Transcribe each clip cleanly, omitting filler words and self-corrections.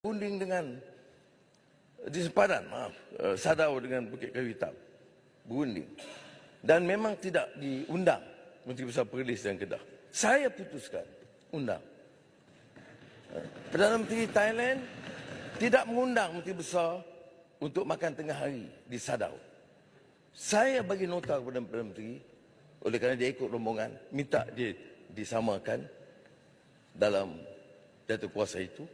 Berunding dengan di sempadan, Sadau dengan Bukit Kayu Hitam. Berunding. Dan memang tidak diundang Menteri Besar Perlis dan Kedah. Saya putuskan undang. Perdana Menteri Thailand tidak mengundang Menteri Besar untuk makan tengah hari di Sadau. Saya bagi nota kepada Perdana Menteri, oleh kerana dia ikut rombongan, minta dia disamakan dalam jatuh kuasa itu.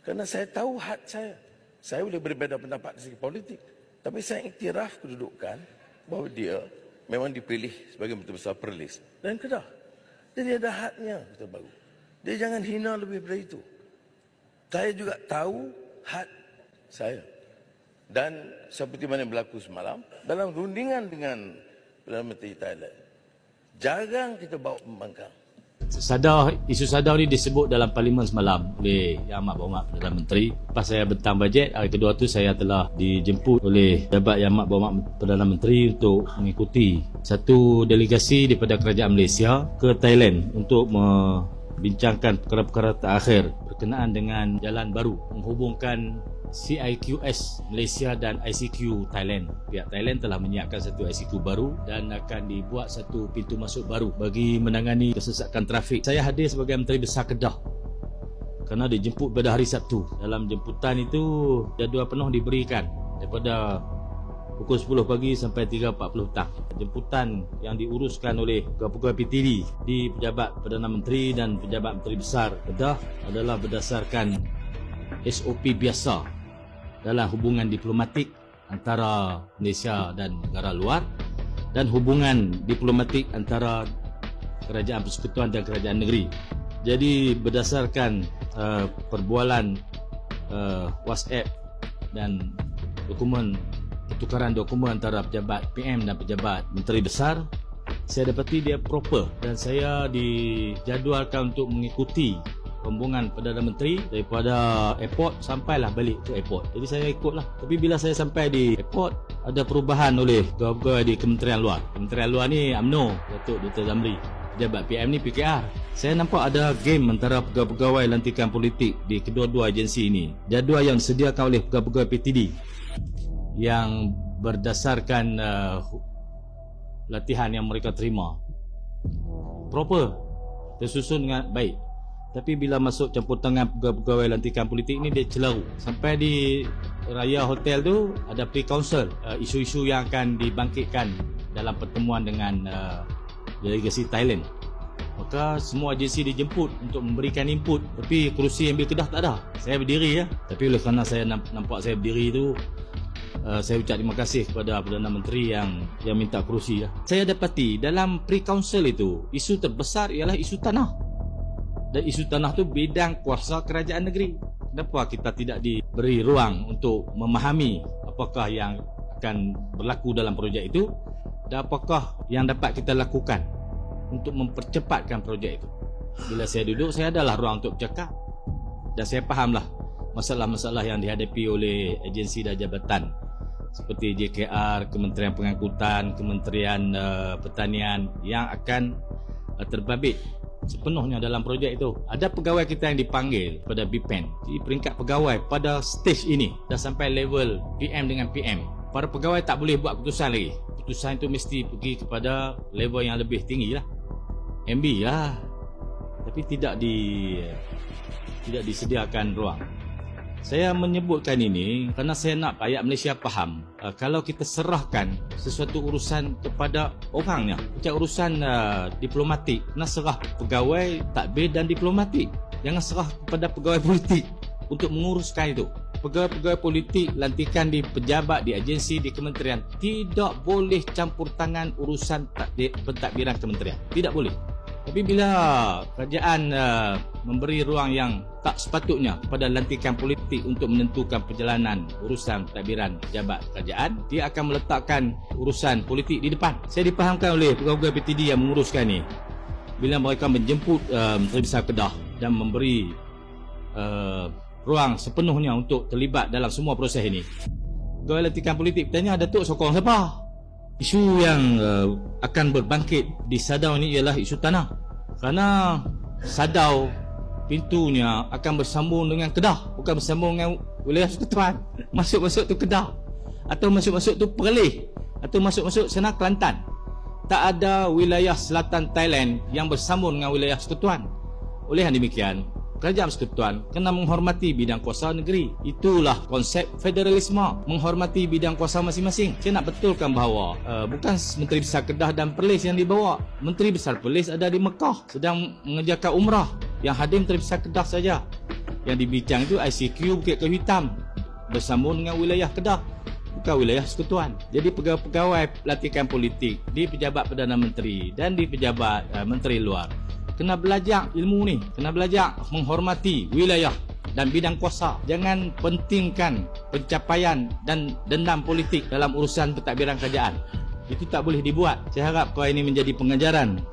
Kerana saya tahu had saya. Saya boleh berbeza pendapat dari segi politik. Tapi saya iktiraf kedudukan bahawa dia memang dipilih sebagai Menteri Besar Perlis dan Kedah. Jadi ada hadnya, kata baru. Dia jangan hina lebih daripada itu. Saya juga tahu had saya. Dan seperti mana yang berlaku semalam, dalam rundingan dengan Perdana Menteri Thailand, jarang kita bawa pembangkang. Isu Sadau ni disebut dalam parlimen semalam oleh Yang Amat Berhormat Perdana Menteri. Lepas saya bentang bajet, hari kedua tu saya telah dijemput oleh Pejabat Yang Amat Berhormat Perdana Menteri untuk mengikuti satu delegasi daripada Kerajaan Malaysia ke Thailand untuk membincangkan perkara-perkara terakhir berkenaan dengan jalan baru menghubungkan CIQS Malaysia dan ICQ Thailand. Pihak Thailand telah menyiapkan satu ICQ baru dan akan dibuat satu pintu masuk baru bagi menangani kesesakan trafik. Saya hadir sebagai Menteri Besar Kedah kerana dijemput pada hari Sabtu. Dalam jemputan itu jadual penuh diberikan daripada pukul 10 pagi sampai 3.40 petang. Jemputan yang diuruskan oleh pegawai PTD di Pejabat Perdana Menteri dan Pejabat Menteri Besar Kedah adalah berdasarkan SOP biasa dalam hubungan diplomatik antara Malaysia dan negara luar dan hubungan diplomatik antara kerajaan persekutuan dan kerajaan negeri. Jadi berdasarkan perbualan WhatsApp dan pertukaran dokumen antara pejabat PM dan pejabat Menteri Besar, saya dapati dia proper dan saya dijadualkan untuk mengikuti rombongan Perdana Menteri daripada airport sampailah balik ke airport. Jadi saya ikutlah. Tapi bila saya sampai di airport, ada perubahan oleh pegawai di Kementerian Luar. Kementerian Luar ni UMNO, Datuk Dr. Zamri. Pejabat PM ni PKR. Saya nampak ada game antara pegawai-pegawai lantikan politik di kedua-dua agensi ini. Jadual yang disediakan oleh pegawai PTD yang berdasarkan latihan yang mereka terima proper, tersusun dengan baik. Tapi bila masuk campur tangan pegawai lantikan politik ni, dia celaru. Sampai di raya hotel tu ada pre-council isu-isu yang akan dibangkitkan dalam pertemuan dengan delegasi Thailand. Maka semua agensi dijemput untuk memberikan input. Tapi kerusi ambil Kedah tak ada. Saya berdiri ya. Tapi oleh kerana saya nampak saya berdiri tu, saya ucap terima kasih kepada Perdana Menteri yang minta kerusi ya. Saya dapati dalam pre-council itu, isu terbesar ialah isu tanah. Dan isu tanah tu bidang kuasa kerajaan negeri. Kenapa kita tidak diberi ruang untuk memahami apakah yang akan berlaku dalam projek itu dan apakah yang dapat kita lakukan untuk mempercepatkan projek itu. Bila saya duduk, saya adalah ruang untuk bercakap dan saya fahamlah masalah-masalah yang dihadapi oleh agensi dan jabatan seperti JKR, Kementerian Pengangkutan, Kementerian Pertanian yang akan terbabit sepenuhnya dalam projek itu. Ada pegawai kita yang dipanggil pada BPEN. Jadi peringkat pegawai pada stage ini dah sampai level PM dengan PM. Para pegawai tak boleh buat keputusan lagi. Keputusan itu mesti pergi kepada level yang lebih tinggi lah, MB lah. Tapi tidak disediakan ruang. Saya menyebutkan ini kerana saya nak rakyat Malaysia faham, kalau kita serahkan sesuatu urusan kepada orangnya, macam urusan diplomatik, kena serah pegawai tadbir dan diplomatik. Jangan serah kepada pegawai politik untuk menguruskan itu. Pegawai-pegawai politik lantikan di pejabat, di agensi, di kementerian tidak boleh campur tangan urusan pentadbiran kementerian. Tidak boleh. Tapi bila kerajaan memberi ruang yang tak sepatutnya kepada lantikan politik untuk menentukan perjalanan urusan pentadbiran pejabat kerajaan, dia akan meletakkan urusan politik di depan. Saya dipahamkan oleh pegawai PTD yang menguruskan ini. Bila mereka menjemput Menteri Besar Kedah dan memberi ruang sepenuhnya untuk terlibat dalam semua proses ini, pegawai lantikan politik bertanya, Datuk sokong siapa? Isu yang akan berbangkit di Sadau ini ialah isu tanah. Kerana Sadau pintunya akan bersambung dengan Kedah, bukan bersambung dengan wilayah Persekutuan. Masuk-masuk tu Kedah, atau masuk-masuk tu Perlis, atau masuk-masuk sana Kelantan. Tak ada wilayah selatan Thailand yang bersambung dengan wilayah Persekutuan. Oleh yang demikian, kerajaan Persekutuan kena menghormati bidang kuasa negeri. Itulah konsep federalisme, menghormati bidang kuasa masing-masing. Saya nak betulkan bahawa bukan Menteri Besar Kedah dan Perlis yang dibawa. Menteri Besar Perlis ada di Mekah sedang mengerjakan umrah. Yang hadir Menteri Besar Kedah saja. Yang dibincang itu ICQ Bukit Kayu Hitam bersambung dengan wilayah Kedah, bukan wilayah Persekutuan. Jadi pegawai pelatihan politik di pejabat Perdana Menteri dan di pejabat Menteri Luar kena belajar ilmu ni, kena belajar menghormati wilayah dan bidang kuasa. Jangan pentingkan pencapaian dan dendam politik dalam urusan pentadbiran kerajaan. Itu tak boleh dibuat. Saya harap perkara ini menjadi pengajaran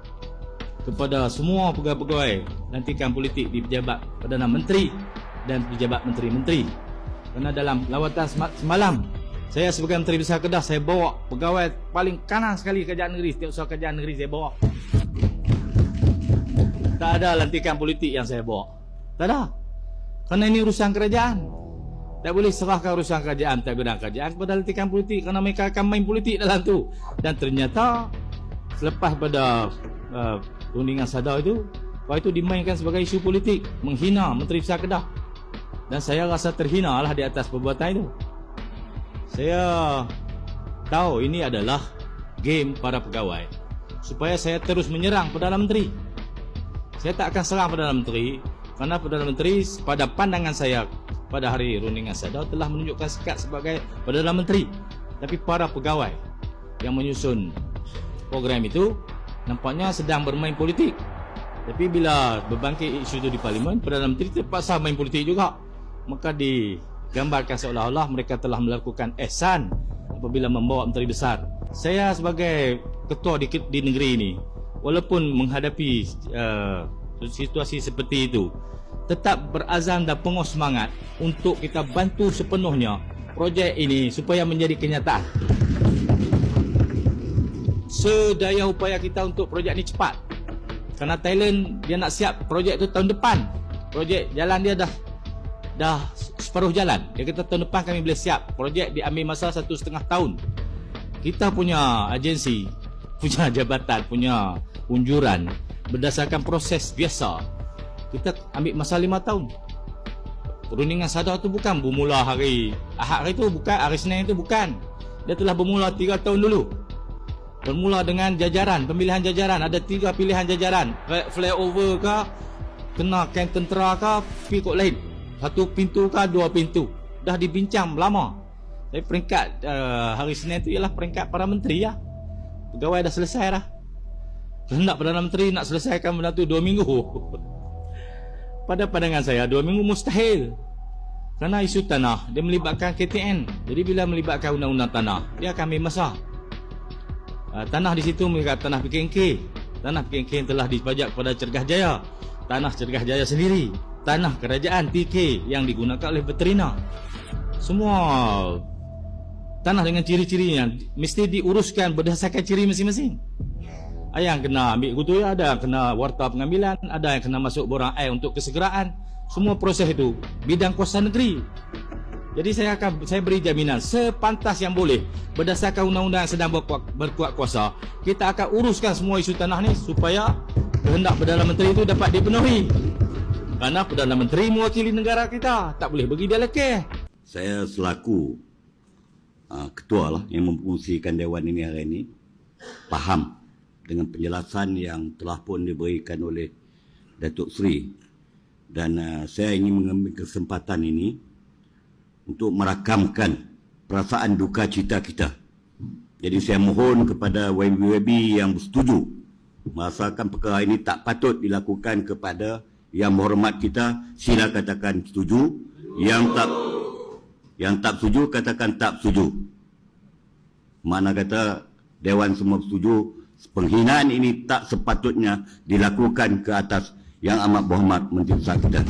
kepada semua pegawai-pegawai lantikan politik di pejabat Perdana Menteri dan pejabat menteri-menteri. Kerana dalam lawatan semalam, saya sebagai Menteri Besar Kedah, saya bawa pegawai paling kanan sekali kerajaan negeri. Setiap usaha kerajaan negeri saya bawa. Tak ada lantikan politik yang saya bawa. Tak ada. Kerana ini urusan kerajaan. Tak boleh serahkan urusan kerajaan, pentadbiran kerajaan kepada lantikan politik, kerana mereka akan main politik dalam tu. Dan ternyata selepas pada rundingan sadar itu, perkara itu dimainkan sebagai isu politik, menghina Menteri Besar Kedah. Dan saya rasa terhina lah di atas perbuatan itu. Saya tahu ini adalah game para pegawai supaya saya terus menyerang Perdana Menteri. Saya tak akan serang Perdana Menteri kerana Perdana Menteri pada pandangan saya pada hari rundingan sadar telah menunjukkan sikap sebagai Perdana Menteri. Tapi para pegawai yang menyusun program itu nampaknya sedang bermain politik. Tapi bila berbangkit isu itu di Parlimen, Perdana Menteri terpaksa main politik juga. Maka digambarkan seolah-olah mereka telah melakukan ihsan apabila membawa Menteri Besar. Saya sebagai ketua di negeri ini, walaupun menghadapi situasi seperti itu, tetap berazam dan penuh semangat untuk kita bantu sepenuhnya projek ini supaya menjadi kenyataan. Sedaya upaya kita untuk projek ini cepat. Kerana Thailand dia nak siap projek itu tahun depan. Projek jalan dia dah separuh jalan. Dia kata tahun depan kami boleh siap. Projek diambil masa 1,5 tahun. Kita punya agensi, punya jabatan, punya unjuran berdasarkan proses biasa. Kita ambil masa 5 tahun. Perundingan sadar tu bukan bermula hari Ahad itu, bukan hari Senin itu, bukan. Dia telah bermula 3 tahun dulu. Bermula dengan jajaran, pemilihan jajaran. Ada 3 pilihan jajaran. Flyover ke, kena kamp tentera ke, pergi kot lain. 1 pintu ke, 2 pintu. Dah dibincang lama. Tapi peringkat hari Senin itu ialah peringkat para menteri ya. Pegawai dah selesai dah. Hendak Perdana Menteri nak selesaikan benda tu 2 minggu. Pada pandangan saya 2 minggu mustahil. Kerana isu tanah dia melibatkan KTN. Jadi bila melibatkan undang-undang tanah, dia akan ambil masa. Tanah di situ mereka tanah PKNK. Tanah PKNK yang telah dipajak kepada Cergah Jaya. Tanah Cergah Jaya sendiri. Tanah kerajaan TK yang digunakan oleh veterina. Semua tanah dengan ciri-cirinya mesti diuruskan berdasarkan ciri masing-masing. Ada yang kena ambil kutu, ada yang kena warta pengambilan, ada yang kena masuk borang air untuk kesegeraan. Semua proses itu bidang kuasa negeri. Jadi saya beri jaminan sepantas yang boleh berdasarkan undang-undang yang sedang berkuat kuasa, kita akan uruskan semua isu tanah ni supaya kehendak Perdana Menteri itu dapat dipenuhi. Kerana Perdana Menteri mewakili negara kita, tak boleh bagi dia lekeh. Saya selaku ketua lah yang memfungsikan Dewan ini hari ini, faham dengan penjelasan yang telah pun diberikan oleh Datuk Seri. Dan saya ingin mengambil kesempatan ini untuk merakamkan perasaan duka cita kita. Jadi saya mohon kepada YB yang bersetuju merasakan perkara ini tak patut dilakukan kepada yang berhormat kita, sila katakan setuju. Yang tak setuju katakan tak setuju. Mana kata Dewan semua setuju, penghinaan ini tak sepatutnya dilakukan ke atas Yang Amat Berhormat Menteri Besar kita.